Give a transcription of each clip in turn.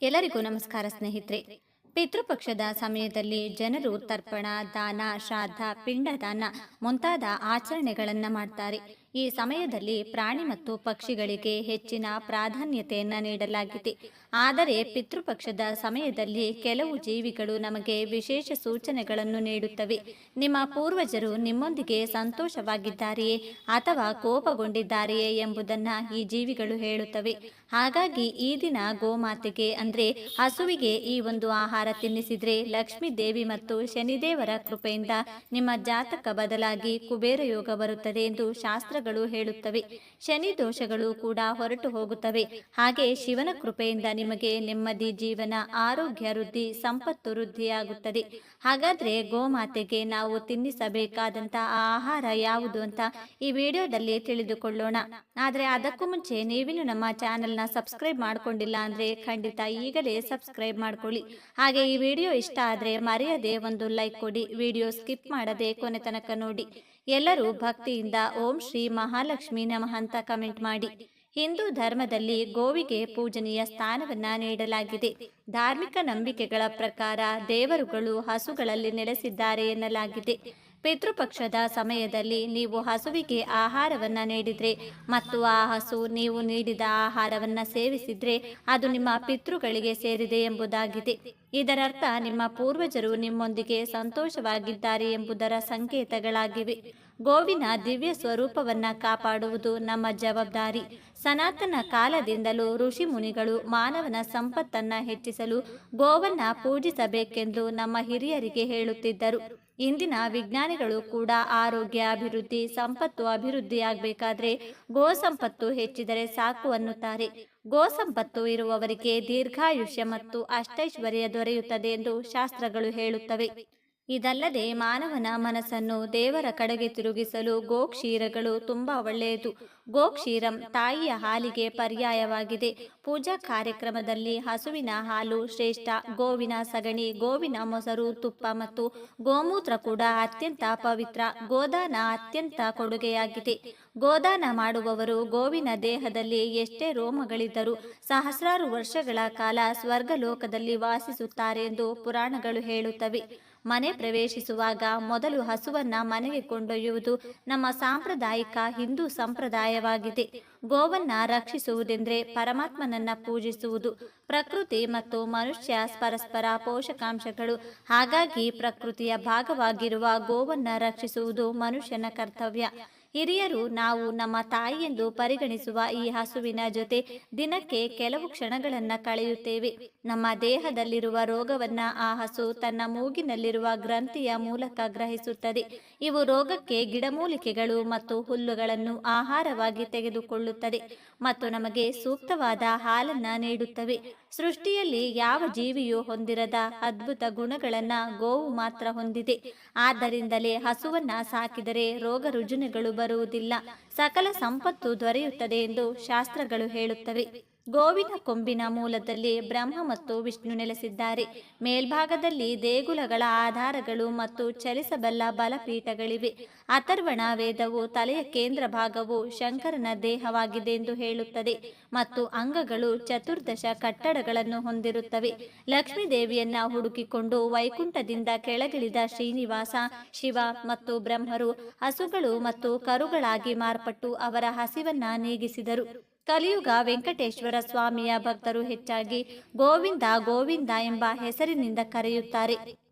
ಎಲ್ಲರಿಗೂ ನಮಸ್ಕಾರ ಸ್ನೇಹಿತರೆ. ಪಿತೃಪಕ್ಷದ ಸಮಯದಲ್ಲಿ ಜನರು ತರ್ಪಣ, ದಾನ, ಶ್ರಾದ್ದ, ಪಿಂಡದಾನ ಮುಂತಾದ ಆಚರಣೆಗಳನ್ನು ಮಾಡ್ತಾರೆ. ಈ ಸಮಯದಲ್ಲಿ ಪ್ರಾಣಿ ಮತ್ತು ಪಕ್ಷಿಗಳಿಗೆ ಹೆಚ್ಚಿನ ಪ್ರಾಧಾನ್ಯತೆಯನ್ನು ನೀಡಲಾಗಿದೆ. ಆದರೆ ಪಿತೃಪಕ್ಷದ ಸಮಯದಲ್ಲಿ ಕೆಲವು ಜೀವಿಗಳು ನಮಗೆ ವಿಶೇಷ ಸೂಚನೆಗಳನ್ನು ನೀಡುತ್ತವೆ. ನಿಮ್ಮ ಪೂರ್ವಜರು ನಿಮ್ಮೊಂದಿಗೆ ಸಂತೋಷವಾಗಿದ್ದಾರೆಯೇ ಅಥವಾ ಕೋಪಗೊಂಡಿದ್ದಾರೆಯೇ ಎಂಬುದನ್ನು ಈ ಜೀವಿಗಳು ಹೇಳುತ್ತವೆ. ಹಾಗಾಗಿ ಈ ದಿನ ಗೋಮಾತೆಗೆ ಅಂದರೆ ಹಸುವಿಗೆ ಈ ಒಂದು ಆಹಾರ ತಿನ್ನಿಸಿದ್ರೆ ಲಕ್ಷ್ಮೀ ದೇವಿ ಮತ್ತು ಶನಿದೇವರ ಕೃಪೆಯಿಂದ ನಿಮ್ಮ ಜಾತಕ ಬದಲಾಗಿ ಕುಬೇರ ಯೋಗ ಬರುತ್ತದೆ ಎಂದು ಶಾಸ್ತ್ರಗಳು ಹೇಳುತ್ತವೆ. ಶನಿ ದೋಷಗಳು ಕೂಡ ಹೊರಟು ಹೋಗುತ್ತವೆ. ಹಾಗೆ ಶಿವನ ಕೃಪೆಯಿಂದ ನಿಮಗೆ ನೆಮ್ಮದಿ ಜೀವನ, ಆರೋಗ್ಯ ವೃದ್ಧಿ, ಸಂಪತ್ತು ವೃದ್ಧಿಯಾಗುತ್ತದೆ. ಹಾಗಾದ್ರೆ ಗೋಮಾತೆಗೆ ನಾವು ತಿನ್ನಿಸಬೇಕಾದಂತ ಆಹಾರ ಯಾವುದು ಅಂತ ಈ ವಿಡಿಯೋದಲ್ಲಿ ತಿಳಿದುಕೊಳ್ಳೋಣ. ಆದರೆ ಅದಕ್ಕೂ ಮುಂಚೆ ನೀವಿನ್ನು ನಮ್ಮ ಚಾನೆಲ್ನ ಸಬ್ಸ್ಕ್ರೈಬ್ ಮಾಡ್ಕೊಂಡಿಲ್ಲ ಅಂದ್ರೆ ಖಂಡಿತ ಈಗಲೇ ಸಬ್ಸ್ಕ್ರೈಬ್ ಮಾಡ್ಕೊಳ್ಳಿ. ಹಾಗೆ ಈ ವಿಡಿಯೋ ಇಷ್ಟ ಆದರೆ ಮರೆಯದೆ ಒಂದು ಲೈಕ್ ಕೊಡಿ. ವಿಡಿಯೋ ಸ್ಕಿಪ್ ಮಾಡದೆ ಕೊನೆ ತನಕ ನೋಡಿ. ಎಲ್ಲರೂ ಭಕ್ತಿಯಿಂದ ಓಂ ಶ್ರೀ ಮಹಾಲಕ್ಷ್ಮಿ ನಮಃ ಅಂತ ಕಮೆಂಟ್ ಮಾಡಿ. ಹಿಂದೂ ಧರ್ಮದಲ್ಲಿ ಗೋವಿಗೆ ಪೂಜನೀಯ ಸ್ಥಾನವನ್ನ ನೀಡಲಾಗಿದೆ. ಧಾರ್ಮಿಕ ನಂಬಿಕೆಗಳ ಪ್ರಕಾರ ದೇವರುಗಳು ಹಸುಗಳಲ್ಲಿ ನೆಲೆಸಿದ್ದಾರೆ ಎನ್ನಲಾಗಿದೆ. ಪಿತೃಪಕ್ಷದ ಸಮಯದಲ್ಲಿ ನೀವು ಹಸುವಿಗೆ ಆಹಾರವನ್ನ ನೀಡಿದ್ರೆ ಮತ್ತು ಆ ಹಸು ನೀವು ನೀಡಿದ ಆಹಾರವನ್ನ ಸೇವಿಸಿದ್ರೆ ಅದು ನಿಮ್ಮ ಪಿತೃಗಳಿಗೆ ಸೇರಿದೆ ಎಂಬುದಾಗಿದೆ. ಇದರರ್ಥ ನಿಮ್ಮ ಪೂರ್ವಜರು ನಿಮ್ಮೊಂದಿಗೆ ಸಂತೋಷವಾಗಿದ್ದಾರೆ ಎಂಬುದರ ಸಂಕೇತಗಳಾಗಿವೆ. ಗೋವಿನ ದಿವ್ಯ ಸ್ವರೂಪವನ್ನ ಕಾಪಾಡುವುದು ನಮ್ಮ ಜವಾಬ್ದಾರಿ. ಸನಾತನ ಕಾಲದಿಂದಲೂ ಋಷಿ ಮುನಿಗಳು ಮಾನವನ ಸಂಪತ್ತನ್ನ ಹೆಚ್ಚಿಸಲು ಗೋವನ್ನ ಪೂಜಿಸಬೇಕೆಂದು ನಮ್ಮ ಹಿರಿಯರಿಗೆ ಹೇಳುತ್ತಿದ್ದರು. ಇಂದಿನ ವಿಜ್ಞಾನಿಗಳು ಕೂಡ ಆರೋಗ್ಯ ಅಭಿವೃದ್ಧಿ, ಸಂಪತ್ತು ಅಭಿವೃದ್ಧಿಯಾಗಬೇಕಾದ್ರೆ ಗೋ ಸಂಪತ್ತು ಹೆಚ್ಚಿದರೆ ಸಾಕು ಅನ್ನುತ್ತಾರೆ. ಗೋ ಸಂಪತ್ತು ಇರುವವರಿಗೆ ದೀರ್ಘಾಯುಷ್ಯ ಮತ್ತು ಅಷ್ಟೈಶ್ವರ್ಯ ದೊರೆಯುತ್ತದೆ ಎಂದು ಶಾಸ್ತ್ರಗಳು ಹೇಳುತ್ತವೆ. ಇದಲ್ಲದೆ ಮಾನವನ ಮನಸ್ಸನ್ನು ದೇವರ ಕಡೆಗೆ ತಿರುಗಿಸಲು ಗೋಕ್ಷೀರಗಳು ತುಂಬಾ ಒಳ್ಳೆಯದು. ಗೋಕ್ಷೀರಂ ತಾಯಿಯ ಹಾಲಿಗೆ ಪರ್ಯಾಯವಾಗಿದೆ. ಪೂಜಾ ಕಾರ್ಯಕ್ರಮದಲ್ಲಿ ಹಸುವಿನ ಹಾಲು ಶ್ರೇಷ್ಠ. ಗೋವಿನ ಸಗಣಿ, ಗೋವಿನ ಮೊಸರು, ತುಪ್ಪ ಮತ್ತು ಗೋಮೂತ್ರ ಕೂಡ ಅತ್ಯಂತ ಪವಿತ್ರ. ಗೋದಾನ ಅತ್ಯಂತ ಕೊಡುಗೆಯಾಗಿದೆ. ಗೋದಾನ ಮಾಡುವವರು ಗೋವಿನ ದೇಹದಲ್ಲಿ ಎಷ್ಟೇ ರೋಮಗಳಿದ್ದರೂ ಸಹಸ್ರಾರು ವರ್ಷಗಳ ಕಾಲ ಸ್ವರ್ಗಲೋಕದಲ್ಲಿ ವಾಸಿಸುತ್ತಾರೆ ಎಂದು ಪುರಾಣಗಳು ಹೇಳುತ್ತವೆ. ಮನೆ ಪ್ರವೇಶಿಸುವಾಗ ಮೊದಲು ಹಸುವನ್ನ ಮನೆಗೆ ಕೊಂಡೊಯ್ಯುವುದು ನಮ್ಮ ಸಾಂಪ್ರದಾಯಿಕ ಹಿಂದೂ ಸಂಪ್ರದಾಯವಾಗಿದೆ. ಗೋವನ್ನ ರಕ್ಷಿಸುವುದೆಂದರೆ ಪರಮಾತ್ಮನನ್ನ ಪೂಜಿಸುವುದು. ಪ್ರಕೃತಿ ಮತ್ತು ಮನುಷ್ಯ ಪರಸ್ಪರ ಪೋಷಕಾಂಶಗಳು. ಹಾಗಾಗಿ ಪ್ರಕೃತಿಯ ಭಾಗವಾಗಿರುವ ಗೋವನ್ನ ರಕ್ಷಿಸುವುದು ಮನುಷ್ಯನ ಕರ್ತವ್ಯ. ಹಿರಿಯರು ನಾವು ನಮ್ಮ ತಾಯಿಯೆಂದು ಪರಿಗಣಿಸುವ ಈ ಹಸುವಿನ ಜೊತೆ ದಿನಕ್ಕೆ ಕೆಲವು ಕ್ಷಣಗಳನ್ನು ಕಳೆಯುತ್ತೇವೆ. ನಮ್ಮ ದೇಹದಲ್ಲಿರುವ ರೋಗವನ್ನ ಆ ಹಸು ತನ್ನ ಮೂಗಿನಲ್ಲಿರುವ ಗ್ರಂಥಿಯ ಮೂಲಕ ಗ್ರಹಿಸುತ್ತದೆ. ಇವು ರೋಗಕ್ಕೆ ಗಿಡಮೂಲಿಕೆಗಳು ಮತ್ತು ಹುಲ್ಲುಗಳನ್ನು ಆಹಾರವಾಗಿ ತೆಗೆದುಕೊಳ್ಳುತ್ತದೆ ಮತ್ತು ನಮಗೆ ಸೂಕ್ತವಾದ ಹಾಲನ್ನ ನೀಡುತ್ತವೆ. ಸೃಷ್ಟಿಯಲ್ಲಿ ಯಾವ ಜೀವಿಯೂ ಹೊಂದಿರದ ಅದ್ಭುತ ಗುಣಗಳನ್ನ ಗೋವು ಮಾತ್ರ ಹೊಂದಿದೆ. ಆದ್ದರಿಂದಲೇ ಹಸುವನ್ನ ಸಾಕಿದರೆ ರೋಗ ರುಜಿನಗಳು ಬರುವುದಿಲ್ಲ, ಸಕಲ ಸಂಪತ್ತು ದೊರೆಯುತ್ತದೆ ಎಂದು ಶಾಸ್ತ್ರಗಳು ಹೇಳುತ್ತವೆ. ಗೋವಿನ ಕೊಂಬಿನ ಮೂಲದಲ್ಲಿ ಬ್ರಹ್ಮ ಮತ್ತು ವಿಷ್ಣು ನೆಲೆಸಿದ್ದಾರೆ. ಮೇಲ್ಭಾಗದಲ್ಲಿ ದೇಗುಲಗಳ ಆಧಾರಗಳು ಮತ್ತು ಚಲಿಸಬಲ್ಲ ಬಲಪೀಠಗಳಿವೆ. ಅಥರ್ವಣ ವೇದವು ತಲೆಯ ಕೇಂದ್ರ ಭಾಗವು ಶಂಕರನ ದೇಹವಾಗಿದೆ ಎಂದು ಹೇಳುತ್ತದೆ ಮತ್ತು ಅಂಗಗಳು ಚತುರ್ದಶ ಕಟ್ಟಡಗಳನ್ನು ಹೊಂದಿರುತ್ತವೆ. ಲಕ್ಷ್ಮೀ ದೇವಿಯನ್ನ ಹುಡುಕಿಕೊಂಡು ವೈಕುಂಠದಿಂದ ಕೆಳಗಿಳಿದ ಶ್ರೀನಿವಾಸ, ಶಿವ ಮತ್ತು ಬ್ರಹ್ಮರು ಹಸುಗಳು ಮತ್ತು ಕರುಗಳಾಗಿ ಮಾರ್ಪಟ್ಟು ಅವರ ಹಸಿವನ್ನ ನೀಗಿಸಿದರು. ಕಲಿಯುಗ ವೆಂಕಟೇಶ್ವರ ಸ್ವಾಮಿಯ ಭಕ್ತರು ಹೆಚ್ಚಾಗಿ ಗೋವಿಂದ ಗೋವಿಂದ ಎಂಬ ಹೆಸರಿನಿಂದ ಕರೆಯುತ್ತಾರೆ.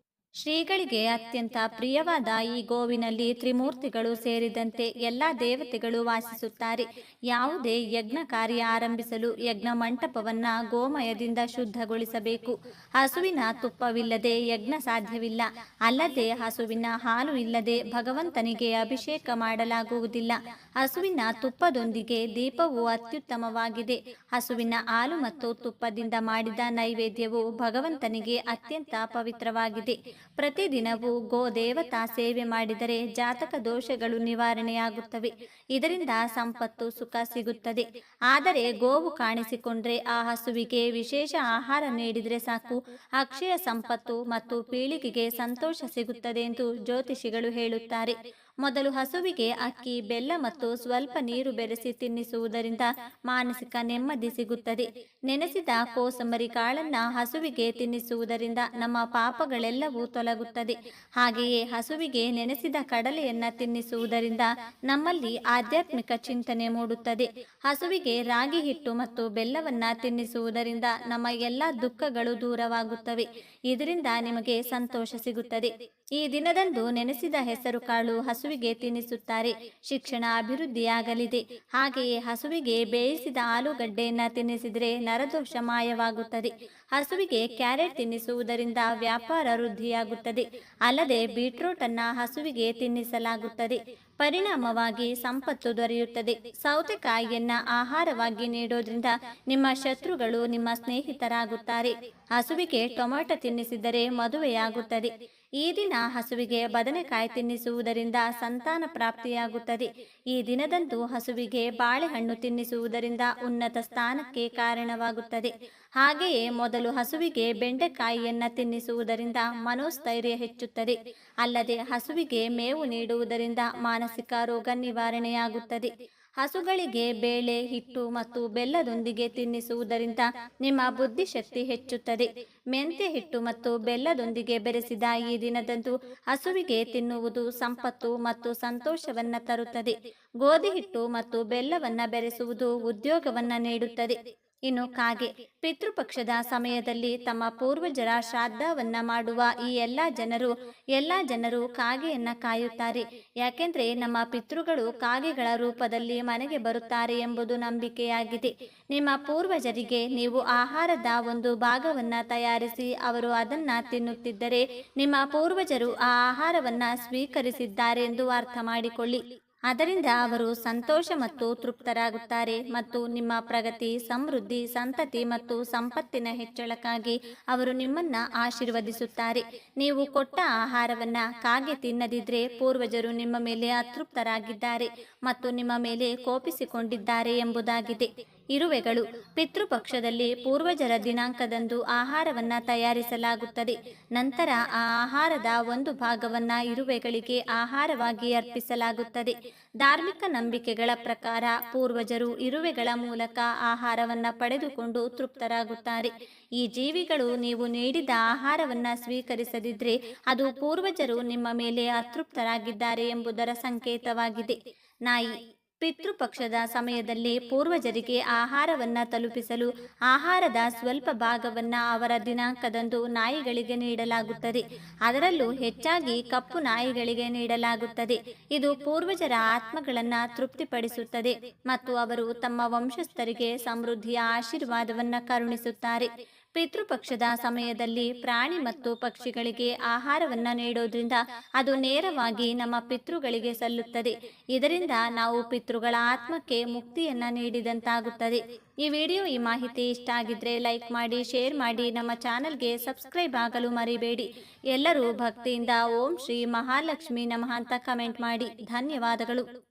ಶ್ರೀಗಳಿಗೆ ಅತ್ಯಂತ ಪ್ರಿಯವಾದ ಈ ಗೋವಿನಲ್ಲಿ ತ್ರಿಮೂರ್ತಿಗಳು ಸೇರಿದಂತೆ ಎಲ್ಲ ದೇವತೆಗಳು ವಾಸಿಸುತ್ತಾರೆ. ಯಾವುದೇ ಯಜ್ಞ ಕಾರ್ಯ ಆರಂಭಿಸಲು ಯಜ್ಞ ಮಂಟಪವನ್ನ ಗೋಮಯದಿಂದ ಶುದ್ಧಗೊಳಿಸಬೇಕು. ಹಸುವಿನ ತುಪ್ಪವಿಲ್ಲದೆ ಯಜ್ಞ ಸಾಧ್ಯವಿಲ್ಲ. ಅಲ್ಲದೆ ಹಸುವಿನ ಹಾಲು ಇಲ್ಲದೆ ಭಗವಂತನಿಗೆ ಅಭಿಷೇಕ ಮಾಡಲಾಗುವುದಿಲ್ಲ. ಹಸುವಿನ ತುಪ್ಪದೊಂದಿಗೆ ದೀಪವು ಅತ್ಯುತ್ತಮವಾಗಿದೆ. ಹಸುವಿನ ಹಾಲು ಮತ್ತು ತುಪ್ಪದಿಂದ ಮಾಡಿದ ನೈವೇದ್ಯವು ಭಗವಂತನಿಗೆ ಅತ್ಯಂತ ಪವಿತ್ರವಾಗಿದೆ. ಪ್ರತಿದಿನವೂ ಗೋ ದೇವತಾ ಸೇವೆ ಮಾಡಿದರೆ ಜಾತಕ ದೋಷಗಳು ನಿವಾರಣೆಯಾಗುತ್ತವೆ. ಇದರಿಂದ ಸಂಪತ್ತು ಸುಖ ಸಿಗುತ್ತದೆ. ಆದರೆ ಗೋವು ಕಾಣಿಸಿಕೊಂಡ್ರೆ ಆ ಹಸುವಿಗೆ ವಿಶೇಷ ಆಹಾರ ನೀಡಿದರೆ ಸಾಕು, ಅಕ್ಷಯ ಸಂಪತ್ತು ಮತ್ತು ಪೀಳಿಗೆಗೆ ಸಂತೋಷ ಸಿಗುತ್ತದೆ ಎಂದು ಜ್ಯೋತಿಷಿಗಳು ಹೇಳುತ್ತಾರೆ. ಮೊದಲು ಹಸುವಿಗೆ ಅಕ್ಕಿ, ಬೆಲ್ಲ ಮತ್ತು ಸ್ವಲ್ಪ ನೀರು ಬೆರೆಸಿ ತಿನ್ನಿಸುವುದರಿಂದ ಮಾನಸಿಕ ನೆಮ್ಮದಿ ಸಿಗುತ್ತದೆ. ನೆನೆಸಿದ ಕೋಸಂಬರಿ ಕಾಳನ್ನ ಹಸುವಿಗೆ ತಿನ್ನಿಸುವುದರಿಂದ ನಮ್ಮ ಪಾಪಗಳೆಲ್ಲವೂ ತೊಲಗುತ್ತದೆ. ಹಾಗೆಯೇ ಹಸುವಿಗೆ ನೆನೆಸಿದ ಕಡಲೆಯನ್ನ ತಿನ್ನಿಸುವುದರಿಂದ ನಮ್ಮಲ್ಲಿ ಆಧ್ಯಾತ್ಮಿಕ ಚಿಂತನೆ ಮೂಡುತ್ತದೆ. ಹಸುವಿಗೆ ರಾಗಿ ಹಿಟ್ಟು ಮತ್ತು ಬೆಲ್ಲವನ್ನ ತಿನ್ನಿಸುವುದರಿಂದ ನಮ್ಮ ಎಲ್ಲ ದುಃಖಗಳು ದೂರವಾಗುತ್ತವೆ. ಇದರಿಂದ ನಿಮಗೆ ಸಂತೋಷ ಸಿಗುತ್ತದೆ. ಈ ದಿನದಂದು ನೆನೆಸಿದ ಹೆಸರು ಕಾಳು ಹಸುವಿಗೆ ತಿನ್ನಿಸುತ್ತಾರೆ. ಶಿಕ್ಷಣ ಅಭಿವೃದ್ಧಿಯಾಗಲಿದೆ. ಹಾಗೆಯೇ ಹಸುವಿಗೆ ಬೇಯಿಸಿದ ಆಲೂಗಡ್ಡೆಯನ್ನ ತಿನ್ನಿಸಿದರೆ ನರದೋಷ ಮಾಯವಾಗುತ್ತದೆ. ಹಸುವಿಗೆ ಕ್ಯಾರೆಟ್ ತಿನ್ನಿಸುವುದರಿಂದ ವ್ಯಾಪಾರ ವೃದ್ಧಿಯಾಗುತ್ತದೆ. ಅಲ್ಲದೆ ಬೀಟ್ರೂಟ್ ಅನ್ನ ಹಸುವಿಗೆ ತಿನ್ನಿಸಲಾಗುತ್ತದೆ. ಪರಿಣಾಮವಾಗಿ ಸಂಪತ್ತು ದೊರೆಯುತ್ತದೆ. ಸೌತೆಕಾಯಿಯನ್ನ ಆಹಾರವಾಗಿ ನೀಡೋದ್ರಿಂದ ನಿಮ್ಮ ಶತ್ರುಗಳು ನಿಮ್ಮ ಸ್ನೇಹಿತರಾಗುತ್ತಾರೆ. ಹಸುವಿಗೆ ಟೊಮೆಟೊ ತಿನ್ನಿಸಿದರೆ ಮದುವೆಯಾಗುತ್ತದೆ. ಈ ದಿನ ಹಸುವಿಗೆ ಬದನೆಕಾಯಿ ತಿನ್ನಿಸುವುದರಿಂದ ಸಂತಾನ ಪ್ರಾಪ್ತಿಯಾಗುತ್ತದೆ. ಈ ದಿನದಂದು ಹಸುವಿಗೆ ಬಾಳೆಹಣ್ಣು ತಿನ್ನಿಸುವುದರಿಂದ ಉನ್ನತ ಸ್ಥಾನಕ್ಕೆ ಕಾರಣವಾಗುತ್ತದೆ. ಹಾಗೆಯೇ ಮೊದಲು ಹಸುವಿಗೆ ಬೆಂಡೆಕಾಯಿಯನ್ನ ತಿನ್ನಿಸುವುದರಿಂದ ಮನೋಸ್ಥೈರ್ಯ ಹೆಚ್ಚುತ್ತದೆ. ಅಲ್ಲದೆ ಹಸುವಿಗೆ ಮೇವು ನೀಡುವುದರಿಂದ ಮಾನಸಿಕ ರೋಗ ನಿವಾರಣೆಯಾಗುತ್ತದೆ. ಹಸುಗಳಿಗೆ ಬೇಳೆ, ಹಿಟ್ಟು ಮತ್ತು ಬೆಲ್ಲದೊಂದಿಗೆ ತಿನ್ನಿಸುವುದರಿಂದ ನಿಮ್ಮ ಬುದ್ಧಿಶಕ್ತಿ ಹೆಚ್ಚುತ್ತದೆ. ಮೆಂತ್ಯ ಹಿಟ್ಟು ಮತ್ತು ಬೆಲ್ಲದೊಂದಿಗೆ ಬೆರೆಸಿದ ಈ ದಿನದಂದು ಹಸುವಿಗೆ ತಿನ್ನುವುದು ಸಂಪತ್ತು ಮತ್ತು ಸಂತೋಷವನ್ನ ತರುತ್ತದೆ. ಗೋಧಿ ಹಿಟ್ಟು ಮತ್ತು ಬೆಲ್ಲವನ್ನ ಬೆರೆಸುವುದು ಉದ್ಯೋಗವನ್ನ ನೀಡುತ್ತದೆ. ಇನ್ನು ಕಾಗೆ, ಪಿತೃಪಕ್ಷದ ಸಮಯದಲ್ಲಿ ತಮ್ಮ ಪೂರ್ವಜರ ಶ್ರಾದ್ದವನ್ನ ಮಾಡುವ ಈ ಎಲ್ಲ ಜನರು ಕಾಗೆಯನ್ನ ಕಾಯುತ್ತಾರೆ. ಯಾಕೆಂದ್ರೆ ನಮ್ಮ ಪಿತೃಗಳು ಕಾಗೆಗಳ ರೂಪದಲ್ಲಿ ಮನೆಗೆ ಬರುತ್ತಾರೆ ಎಂಬುದು ನಂಬಿಕೆಯಾಗಿದೆ. ನಿಮ್ಮ ಪೂರ್ವಜರಿಗೆ ನೀವು ಆಹಾರದ ಒಂದು ಭಾಗವನ್ನ ತಯಾರಿಸಿ ಅವರು ಅದನ್ನ ತಿನ್ನುತ್ತಿದ್ದರೆ ನಿಮ್ಮ ಪೂರ್ವಜರು ಆ ಆಹಾರವನ್ನ ಸ್ವೀಕರಿಸಿದ್ದಾರೆ ಎಂದು ಅರ್ಥ ಮಾಡಿಕೊಳ್ಳಿ. ಅದರಿಂದ ಅವರು ಸಂತೋಷ ಮತ್ತು ತೃಪ್ತರಾಗುತ್ತಾರೆ ಮತ್ತು ನಿಮ್ಮ ಪ್ರಗತಿ, ಸಮೃದ್ಧಿ, ಸಂತತಿ ಮತ್ತು ಸಂಪತ್ತಿನ ಹೆಚ್ಚಳಕ್ಕಾಗಿ ಅವರು ನಿಮ್ಮನ್ನ ಆಶೀರ್ವದಿಸುತ್ತಾರೆ. ನೀವು ಕೊಟ್ಟ ಆಹಾರವನ್ನ ಕಾಗೆ ತಿನ್ನದಿದ್ರೆ ಪೂರ್ವಜರು ನಿಮ್ಮ ಮೇಲೆ ಅತೃಪ್ತರಾಗಿದ್ದಾರೆ ಮತ್ತು ನಿಮ್ಮ ಮೇಲೆ ಕೋಪಿಸಿಕೊಂಡಿದ್ದಾರೆ ಎಂಬುದಾಗಿದೆ. ಇರುವೆಗಳು, ಪಿತೃಪಕ್ಷದಲ್ಲಿ ಪೂರ್ವಜರ ದಿನಾಂಕದಂದು ಆಹಾರವನ್ನ ತಯಾರಿಸಲಾಗುತ್ತದೆ. ನಂತರ ಆ ಆಹಾರದ ಒಂದು ಭಾಗವನ್ನ ಇರುವೆಗಳಿಗೆ ಆಹಾರವಾಗಿ ಅರ್ಪಿಸಲಾಗುತ್ತದೆ. ಧಾರ್ಮಿಕ ನಂಬಿಕೆಗಳ ಪ್ರಕಾರ ಪೂರ್ವಜರು ಇರುವೆಗಳ ಮೂಲಕ ಆಹಾರವನ್ನ ಪಡೆದುಕೊಂಡು ತೃಪ್ತರಾಗುತ್ತಾರೆ. ಈ ಜೀವಿಗಳು ನೀವು ನೀಡಿದ ಆಹಾರವನ್ನ ಸ್ವೀಕರಿಸದಿದ್ರೆ ಅದು ಪೂರ್ವಜರು ನಿಮ್ಮ ಮೇಲೆ ಅತೃಪ್ತರಾಗಿದ್ದಾರೆ ಎಂಬುದರ ಸಂಕೇತವಾಗಿದೆ. ನಾಯಿ, ಪಿತೃಪಕ್ಷದ ಸಮಯದಲ್ಲಿ ಪೂರ್ವಜರಿಗೆ ಆಹಾರವನ್ನ ತಲುಪಿಸಲು ಆಹಾರದ ಸ್ವಲ್ಪ ಭಾಗವನ್ನ ಅವರ ದಿನಾಂಕದಂದು ನಾಯಿಗಳಿಗೆ ನೀಡಲಾಗುತ್ತದೆ. ಅದರಲ್ಲೂ ಹೆಚ್ಚಾಗಿ ಕಪ್ಪು ನಾಯಿಗಳಿಗೆ ನೀಡಲಾಗುತ್ತದೆ. ಇದು ಪೂರ್ವಜರ ಆತ್ಮಗಳನ್ನ ತೃಪ್ತಿಪಡಿಸುತ್ತದೆ ಮತ್ತು ಅವರು ತಮ್ಮ ವಂಶಸ್ಥರಿಗೆ ಸಮೃದ್ಧಿಯ ಆಶೀರ್ವಾದವನ್ನ ಕರುಣಿಸುತ್ತಾರೆ. ಪಿತೃಪಕ್ಷದ ಸಮಯದಲ್ಲಿ ಪ್ರಾಣಿ ಮತ್ತು ಪಕ್ಷಿಗಳಿಗೆ ಆಹಾರವನ್ನ ನೀಡೋದ್ರಿಂದ ಅದು ನೇರವಾಗಿ ನಮ್ಮ ಪಿತೃಗಳಿಗೆ ಸಲ್ಲುತ್ತದೆ. ಇದರಿಂದ ನಾವು ಪಿತೃಗಳ ಆತ್ಮಕ್ಕೆ ಮುಕ್ತಿಯನ್ನ ನೀಡಿದಂತಾಗುತ್ತದೆ. ಈ ಮಾಹಿತಿ ಇಷ್ಟ ಆಗಿದ್ರೆ ಲೈಕ್ ಮಾಡಿ, ಶೇರ್ ಮಾಡಿ, ನಮ್ಮ ಚಾನಲ್ಗೆ ಸಬ್ಸ್ಕ್ರೈಬ್ ಆಗಲು ಮರಿಬೇಡಿ. ಎಲ್ಲರೂ ಭಕ್ತಿಯಿಂದ ಓಂ ಶ್ರೀ ಮಹಾಲಕ್ಷ್ಮಿ ನಮಃ ಅಂತ ಕಮೆಂಟ್ ಮಾಡಿ. ಧನ್ಯವಾದಗಳು.